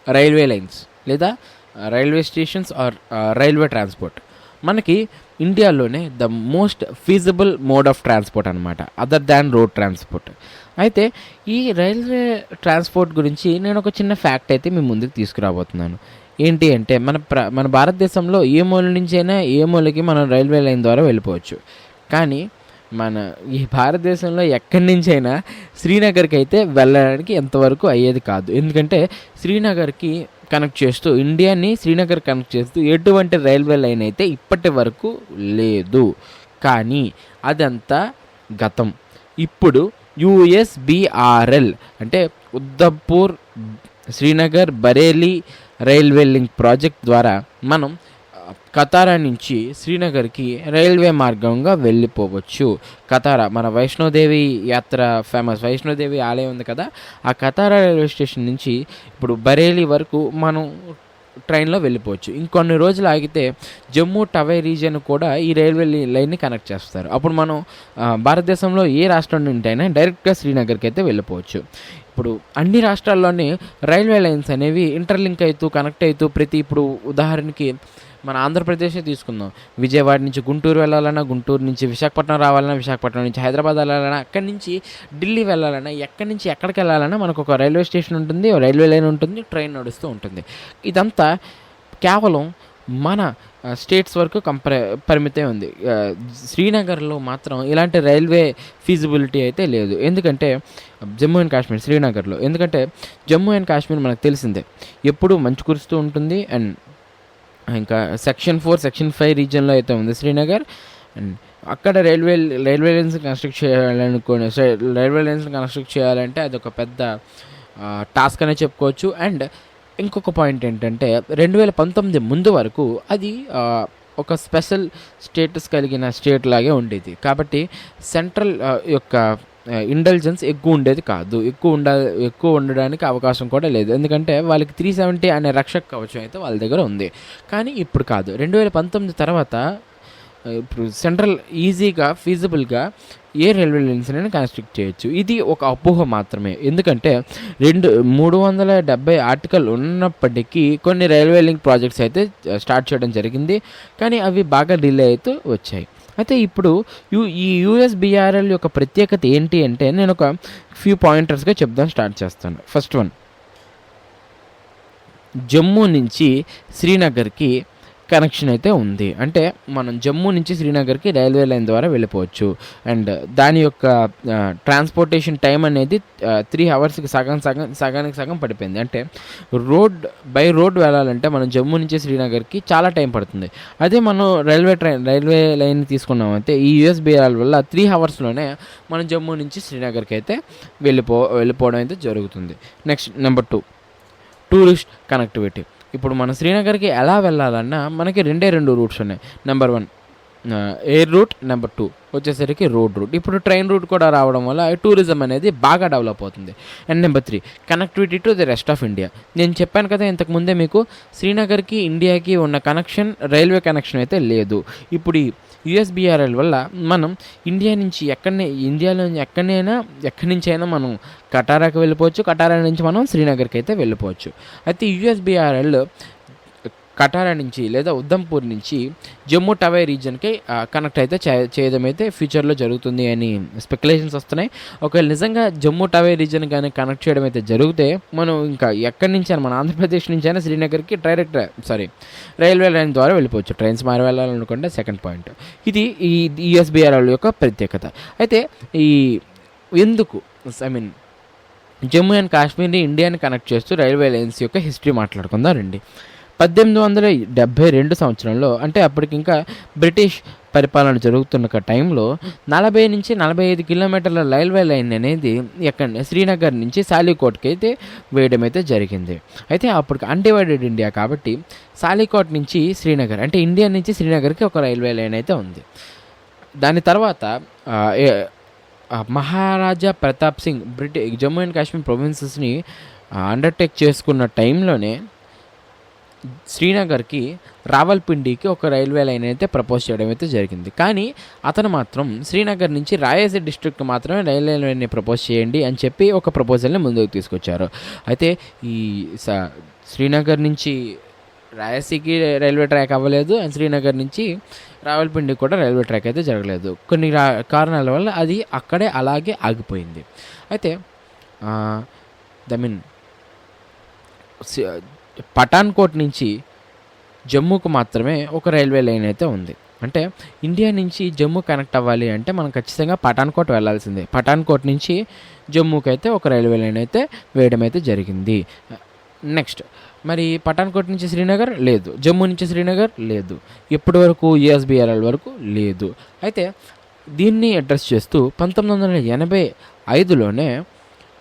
Railway lines లేదా railway stations or railway transport మనకి ఇండియాలోనే the most feasible mode of transport అనమాట, other than road transport. అయితే ఈ రైల్వే ట్రాన్స్పోర్ట్ గురించి నేను ఒక చిన్న ఫ్యాక్ట్ అయితే మీ ముందుకు తీసుకురాబోతున్నాను. ఏంటి అంటే మన భారతదేశంలో ఏ మూల నుంచి అయినా ఏ మూలకి మనం రైల్వే లైన్ ద్వారా వెళ్ళిపోవచ్చు. కానీ మన ఈ భారతదేశంలో ఎక్కడి నుంచి అయినా శ్రీనగర్కి అయితే వెళ్ళడానికి ఎంతవరకు అయ్యేది కాదు. ఎందుకంటే శ్రీనగర్కి కనెక్ట్ చేస్తూ, ఇండియాని శ్రీనగర్ కనెక్ట్ చేస్తూ ఎటువంటి రైల్వే లైన్ అయితే ఇప్పటి వరకు లేదు. కానీ అదంతా గతం. ఇప్పుడు USBRL అంటే Udhampur Srinagar Bareilly railway link project ద్వారా మనం కతారా నుంచి శ్రీనగర్కి రైల్వే మార్గంగా వెళ్ళిపోవచ్చు. కతారా మన వైష్ణోదేవి యాత్ర ఫేమస్ వైష్ణోదేవి ఆలయం ఉంది కదా, ఆ కతారా రైల్వే స్టేషన్ నుంచి ఇప్పుడు బరేలీ వరకు మనం ట్రైన్లో వెళ్ళిపోవచ్చు. ఇంకొన్ని రోజులు ఆగితే జమ్మూ టవై రీజియన్ కూడా ఈ రైల్వే లైన్ని కనెక్ట్ చేస్తారు. అప్పుడు మనం భారతదేశంలో ఏ రాష్ట్రం నుండి అయినా డైరెక్ట్గా శ్రీనగర్కి అయితే వెళ్ళిపోవచ్చు. ఇప్పుడు అన్ని రాష్ట్రాల్లోని రైల్వే లైన్స్ అనేవి ఇంటర్లింక్ అవుతూ కనెక్ట్ అవుతూ ఇప్పుడు ఉదాహరణకి మన ఆంధ్రప్రదేశే తీసుకుందాం. విజయవాడ నుంచి గుంటూరు వెళ్ళాలన్నా, గుంటూరు నుంచి విశాఖపట్నం రావాలన్నా, విశాఖపట్నం నుంచి హైదరాబాద్ వెళ్ళాలన్నా, అక్కడి నుంచి ఢిల్లీ వెళ్ళాలన్నా, ఎక్కడి నుంచి ఎక్కడికి వెళ్ళాలన్నా మనకు ఒక రైల్వే స్టేషన్ ఉంటుంది, రైల్వే లైన్ ఉంటుంది, ట్రైన్ నడుస్తూ ఉంటుంది. ఇదంతా కేవలం మన స్టేట్స్ వరకు పరిమితే ఉంది. శ్రీనగర్లో మాత్రం ఇలాంటి రైల్వే ఫీజిబిలిటీ అయితే లేదు. ఎందుకంటే జమ్మూ అండ్ కాశ్మీర్ శ్రీనగర్లో, ఎందుకంటే జమ్మూ అండ్ కాశ్మీర్ మనకు తెలిసిందే ఎప్పుడూ మంచు కురుస్తూ ఉంటుంది. అండ్ ఇంకా సెక్షన్ 4, సెక్షన్ 5 రీజియన్లో అయితే ఉంది శ్రీనగర్. అండ్ అక్కడ రైల్వే లైన్స్ కన్స్ట్రక్ట్ చేయాలంటే అదొక పెద్ద టాస్క్ అనే చెప్పుకోవచ్చు. అండ్ ఇంకొక పాయింట్ ఏంటంటే 2019 ముందు వరకు అది ఒక స్పెషల్ స్టేటస్ కలిగిన స్టేట్ లాగే ఉండేది. కాబట్టి సెంట్రల్ యొక్క ఇంటెలిజెన్స్ ఎక్కువ ఉండేది కాదు, ఎక్కువ ఉండడానికి అవకాశం కూడా లేదు. ఎందుకంటే వాళ్ళకి 370 అనే రక్షక కవచం అయితే వాళ్ళ దగ్గర ఉంది. కానీ ఇప్పుడు కాదు. 2019 తర్వాత ఇప్పుడు సెంట్రల్ ఈజీగా ఫీజిబుల్గా ఏ రైల్వే లైన్స్ అయినా కన్స్ట్రక్ట్ చేయొచ్చు. ఇది ఒక అపోహ మాత్రమే. ఎందుకంటే 370 ఆర్టికల్ ఉన్నప్పటికీ కొన్ని రైల్వే లింక్ ప్రాజెక్ట్స్ అయితే స్టార్ట్ చేయడం జరిగింది. కానీ అవి బాగా డిలే అవుతూ వచ్చాయి. అయితే ఇప్పుడు ఈ USBRL యొక్క ప్రత్యేకత ఏంటి అంటే నేను ఒక ఫ్యూ పాయింటర్స్గా చెప్దాం స్టార్ట్ చేస్తాను. ఫస్ట్ వన్, జమ్మూ నుంచి శ్రీనగర్కి కనెక్షన్ అయితే ఉంది. అంటే మనం జమ్మూ నుంచి శ్రీనగర్కి రైల్వే లైన్ ద్వారా వెళ్ళిపోవచ్చు. అండ్ దాని యొక్క ట్రాన్స్పోర్టేషన్ టైం అనేది 3 అవర్స్కి సగానికి సగం పడిపోయింది. అంటే బై రోడ్ వెళ్ళాలంటే మనం జమ్మూ నుంచి శ్రీనగర్కి చాలా టైం పడుతుంది. అదే మనం రైల్వే లైన్ తీసుకున్నామంటే ఈ USBRL వల్ల 3 అవర్స్లోనే మనం జమ్మూ నుంచి శ్రీనగర్కి అయితే వెళ్ళిపోవడం అయితే జరుగుతుంది. Next number 2, tourist connectivity. ఇప్పుడు మన శ్రీనగర్కి ఎలా వెళ్ళాలన్నా మనకి 2 రూట్స్ ఉన్నాయి. నెంబర్ 1 ఎయిర్ రూట్, నెంబర్ 2 వచ్చేసరికి రోడ్ రూట్. ఇప్పుడు ట్రైన్ రూట్ కూడా రావడం వల్ల టూరిజం అనేది బాగా డెవలప్ అవుతుంది. And number 3 connectivity to the rest of India. నేను చెప్పాను కదా ఇంతకుముందే మీకు, శ్రీనగర్కి ఇండియాకి ఉన్న కనెక్షన్ రైల్వే కనెక్షన్ అయితే లేదు. ఇప్పుడు ఈ USBRL వల్ల మనం ఇండియాలో ఎక్కడి నుంచి అయినా మనం కటారాకి వెళ్ళిపోవచ్చు, కటారా నుంచి మనం శ్రీనగర్కి అయితే వెళ్ళిపోవచ్చు. అయితే USBRL కటారా నుంచి లేదా ఉద్దమ్పూర్ నుంచి జమ్మూ టవై రీజియన్కి కనెక్ట్ అయితే చేయడం అయితే ఫ్యూచర్లో జరుగుతుంది అని స్పెక్యులేషన్స్ వస్తున్నాయి. ఒకవేళ నిజంగా జమ్మూ టవై రీజియన్ కానీ కనెక్ట్ చేయడం అయితే జరిగితే మనం ఇంకా ఎక్కడి నుంచి అయినా మన ఆంధ్రప్రదేశ్ నుంచి అయినా శ్రీనగర్కి రైల్వే లైన్ ద్వారా వెళ్ళిపోవచ్చు. ట్రైన్స్ మారి వెళ్ళాలనుకుంటే సెకండ్ పాయింట్. ఇది ఈ USBRL యొక్క ప్రత్యేకత. అయితే ఎందుకు జమ్మూ అండ్ కాశ్మీర్ని ఇండియాని కనెక్ట్ చేస్తూ రైల్వే లైన్స్ యొక్క హిస్టరీ మాట్లాడుకుందాం రండి. 1872 సంవత్సరంలో, అంటే అప్పటికి ఇంకా బ్రిటిష్ పరిపాలన జరుగుతున్న టైంలో 40 నుంచి 45 కిలోమీటర్ల రైల్వే లైన్ అనేది శ్రీనగర్ నుంచి సాలికోట్కి అయితే వేయడం అయితే జరిగింది. అయితే అప్పటికి అన్డివైడెడ్ ఇండియా కాబట్టి సాలికోట్ నుంచి శ్రీనగర్, అంటే ఇండియా నుంచి శ్రీనగర్కి ఒక రైల్వే లైన్ అయితే ఉంది. దాని తర్వాత మహారాజా ప్రతాప్ సింగ్ జమ్మూ అండ్ కాశ్మీర్ ప్రొవిన్సెస్ని అండర్టేక్ చేసుకున్న టైంలోనే శ్రీనగర్కి రావల్పిండికి ఒక రైల్వే లైన్ అయితే ప్రపోజ్ చేయడం అయితే జరిగింది. కానీ అతను మాత్రం శ్రీనగర్ నుంచి రాయసీ డిస్ట్రిక్ట్ మాత్రమే రైల్వే లైన్ని ప్రపోజ్ చేయండి అని చెప్పి ఒక ప్రపోజల్ని ముందుకు తీసుకొచ్చారు. అయితే ఈ శ్రీనగర్ నుంచి రాయసీకి రైల్వే ట్రాక్ అవ్వలేదు, అండ్ శ్రీనగర్ నుంచి రావల్పిండికి కూడా రైల్వే ట్రాక్ అయితే జరగలేదు. కొన్ని కారణాల వల్ల అది అక్కడే అలాగే ఆగిపోయింది. అయితే పఠాన్కోట్ నుంచి జమ్మూకు మాత్రమే ఒక రైల్వే లైన్ అయితే ఉంది. అంటే ఇండియా నుంచి జమ్మూ కనెక్ట్ అవ్వాలి అంటే మనం ఖచ్చితంగా పఠాన్కోట్ వెళ్ళాల్సిందే. పఠాన్కోట్ నుంచి జమ్మూకి అయితే ఒక రైల్వే లైన్ అయితే వేయడం అయితే జరిగింది. నెక్స్ట్ మరి పఠాన్కోట్ నుంచి శ్రీనగర్ లేదు, జమ్మూ నుంచి శ్రీనగర్ లేదు, ఇప్పటి వరకు యూఎస్బీఆర్ఎల్ వరకు లేదు. అయితే దీన్ని అడ్రస్ చేస్తూ 1985లోనే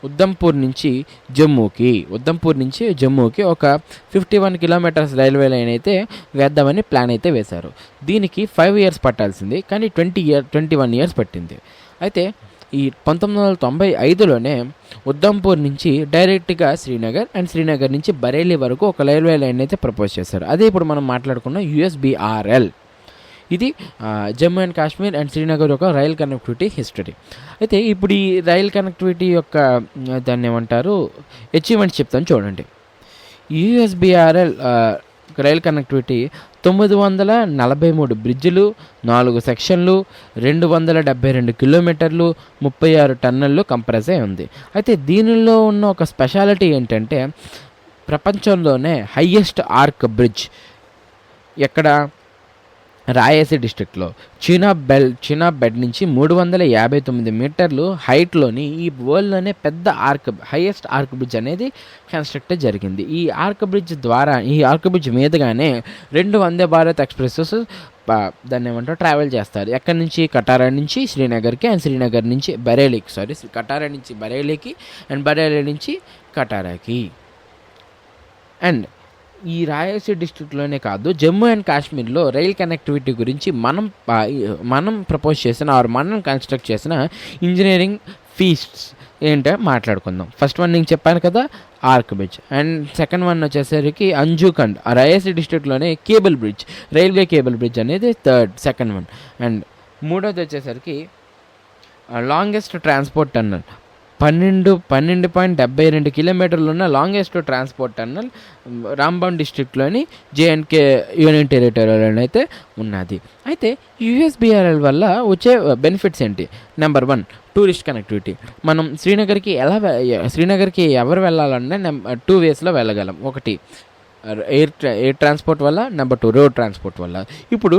ఉద్ధంపూర్ నుంచి జమ్మూకి ఒక 51 కిలోమీటర్స్ రైల్వే లైన్ అయితే వేద్దామని ప్లాన్ అయితే వేశారు. దీనికి 5 years పట్టాల్సింది, కానీ 21 years పట్టింది. అయితే ఈ 1995లోనే ఉద్ధంపూర్ నుంచి డైరెక్ట్గా శ్రీనగర్, అండ్ శ్రీనగర్ నుంచి బరేలీ వరకు ఒక రైల్వే లైన్ అయితే ప్రపోజ్ చేశారు. అదే ఇప్పుడు మనం మాట్లాడుకున్న యూఎస్బీఆర్ఎల్. ఇది జమ్మూ అండ్ కాశ్మీర్ అండ్ శ్రీనగర్ యొక్క రైల్ కనెక్టివిటీ హిస్టరీ. అయితే ఇప్పుడు ఈ రైల్ కనెక్టివిటీ యొక్క దాన్ని ఏమంటారు అచీవ్మెంట్స్ చెప్తాను చూడండి. యూఎస్బీఆర్ఎల్ రైల్ కనెక్టివిటీ 943 బ్రిడ్జిలు, 4 సెక్షన్లు, 272 కిలోమీటర్లు, 36 టన్నెళ్ళు కంప్రెస్ అయి ఉంది. అయితే దీనిలో ఉన్న ఒక స్పెషాలిటీ ఏంటంటే ప్రపంచంలోనే హయ్యెస్ట్ ఆర్క్ బ్రిడ్జ్ ఎక్కడ, రాయసీ డిస్ట్రిక్ట్లో చీనా బెడ్ నుంచి 359 మీటర్లు హైట్లోని ఈ వరల్డ్లోనే పెద్ద హైయెస్ట్ ఆర్క్ బ్రిడ్జ్ అనేది కన్స్ట్రక్ట్ జరిగింది. ఈ arc bridge మీదుగానే 2 Vande Bharat expresses దాన్ని ఏమంటారు ట్రావెల్ చేస్తారు. ఎక్కడి నుంచి, కటారా నుంచి శ్రీనగర్కి, అండ్ శ్రీనగర్ నుంచి బరేలీకి, కటారా నుంచి బరేలీకి, అండ్ బరేలీ నుంచి కటారాకి. అండ్ ఈ రాయలసీమ డిస్ట్రిక్ట్లోనే కాదు, జమ్మూ అండ్ కాశ్మీర్లో రైల్ కనెక్టివిటీ గురించి మనం ప్రపోజ్ చేసిన మనం కన్స్ట్రక్ట్ చేసిన ఇంజనీరింగ్ ఫీట్స్ ఏంటో మాట్లాడుకుందాం. ఫస్ట్ వన్ నేను చెప్పాను కదా, arc bridge. And second one వచ్చేసరికి అంజుకండ్, రాయలసీమ డిస్ట్రిక్ట్లోనే రైల్వే కేబుల్ బ్రిడ్జ్ అనేది సెకండ్ వన్. అండ్ మూడోది వచ్చేసరికి లాంగెస్ట్ ట్రాన్స్పోర్ట్ టన్నల్, 12.72 కిలోమీటర్లు ఉన్న లాంగెస్ట్ ట్రాన్స్పోర్ట్ టన్నల్ రాంబన్ డిస్ట్రిక్ట్లోని జేఎండ్కే యూనియన్ టెరిటరీలో అయితే ఉన్నది. అయితే యూఎస్బీఆర్ఎల్ వల్ల వచ్చే బెనిఫిట్స్ ఏంటి? Number 1, tourist connectivity. మనం శ్రీనగర్కి ఎవరు వెళ్ళాలంటే 2 waysలో వెళ్ళగలం. ఒకటి ఎయిర్ ట్రాన్స్పోర్ట్ వల్ల, నెంబర్ 2 రోడ్ ట్రాన్స్పోర్ట్ వల్ల. ఇప్పుడు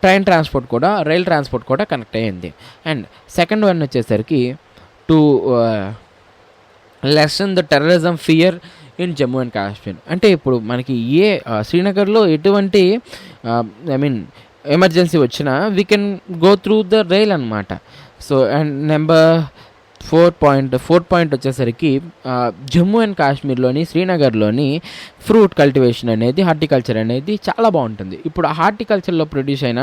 ట్రైన్ ట్రాన్స్పోర్ట్ కూడా, రైల్ ట్రాన్స్పోర్ట్ కూడా కనెక్ట్ అయ్యింది. అండ్ సెకండ్ వన్ వచ్చేసరికి to lesson the terrorism fear in Jammu and Kashmir. అంటే ఇప్పుడు మనకి శ్రీనగర్లో ఎటువంటి ఎమర్జెన్సీ వచ్చినా we can go through the rail అనమాట. సో అండ్ నెంబర్ 4 పాయింట్ వచ్చేసరికి జమ్మూ అండ్ కాశ్మీర్లోని శ్రీనగర్లోని ఫ్రూట్ కల్టివేషన్ అనేది, హార్టికల్చర్ అనేది చాలా బాగుంటుంది. ఇప్పుడు ఆ హార్టికల్చర్లో ప్రొడ్యూస్ అయిన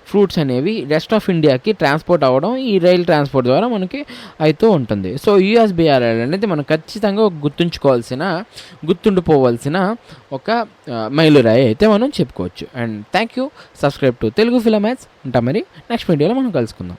ఫ్రూట్స్ అనేవి రెస్ట్ ఆఫ్ ఇండియాకి ట్రాన్స్పోర్ట్ అవ్వడం ఈ రైల్ ట్రాన్స్పోర్ట్ ద్వారా మనకి అవుతూ ఉంటుంది. సో యూఎస్బీఆర్ఎల్ అనేది మనం ఖచ్చితంగా గుర్తుండిపోవాల్సిన ఒక మైలురాయి అయితే మనం చెప్పుకోవచ్చు. And thank you. Subscribe to Telugu film maths. ఉంటా మరి నెక్స్ట్ వీడియోలో మనం కలుసుకుందాం.